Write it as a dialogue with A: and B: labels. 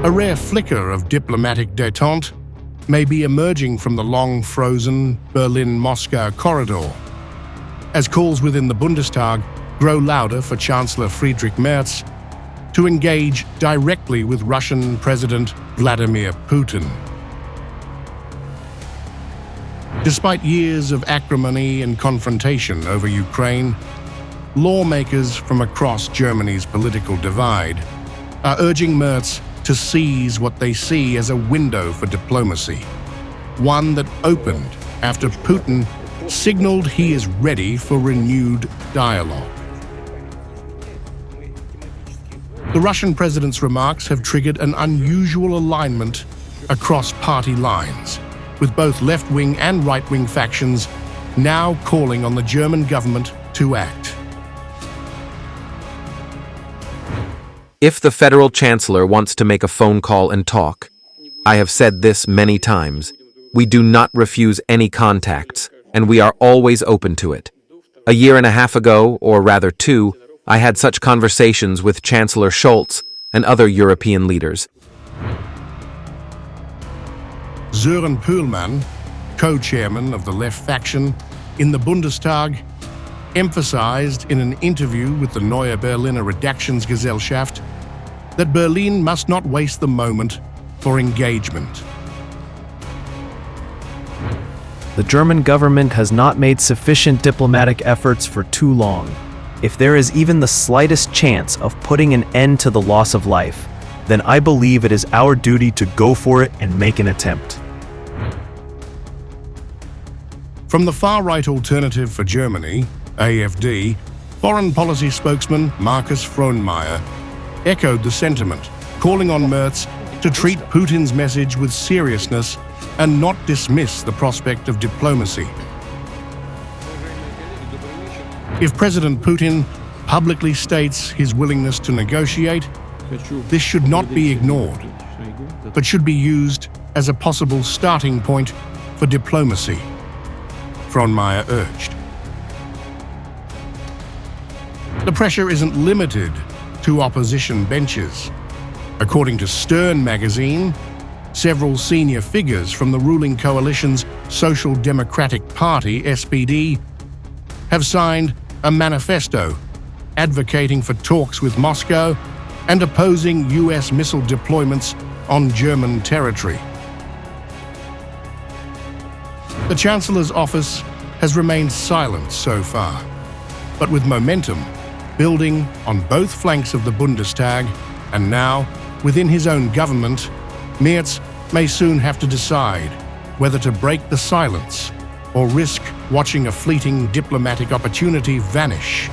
A: A rare flicker of diplomatic détente may be emerging from the long-frozen Berlin-Moscow corridor, as calls within the Bundestag grow louder for Chancellor Friedrich Merz to engage directly with Russian President Vladimir Putin. Despite years of acrimony and confrontation over Ukraine, lawmakers from across Germany's political divide are urging Merz to seize what they see as a window for diplomacy, one that opened after Putin signaled he is ready for renewed dialogue. The Russian president's remarks have triggered an unusual alignment across party lines, with both left-wing and right-wing factions now calling on the German government to act.
B: If the federal chancellor wants to make a phone call and talk, I have said this many times, we do not refuse any contacts, and we are always open to it. A year and a half ago, or rather 2, I had such conversations with Chancellor Scholz and other European leaders.
A: Sören Pöhlmann, co-chairman of the left faction in the Bundestag, emphasized in an interview with the Neue Berliner Redaktionsgesellschaft that Berlin must not waste the moment for engagement.
C: The German government has not made sufficient diplomatic efforts for too long. If there is even the slightest chance of putting an end to the loss of life, then I believe it is our duty to go for it and make an attempt.
A: From the far-right Alternative for Germany, AfD, foreign policy spokesman Markus Frohnmayer echoed the sentiment, calling on Merz to treat Putin's message with seriousness and not dismiss the prospect of diplomacy. If President Putin publicly states his willingness to negotiate, this should not be ignored, but should be used as a possible starting point for diplomacy, Frohnmayer urged. The pressure isn't limited to opposition benches. According to Stern magazine, several senior figures from the ruling coalition's Social Democratic Party, SPD, have signed a manifesto advocating for talks with Moscow and opposing US missile deployments on German territory. The Chancellor's office has remained silent so far, but with momentum building on both flanks of the Bundestag and now within his own government, Merz may soon have to decide whether to break the silence or risk watching a fleeting diplomatic opportunity vanish.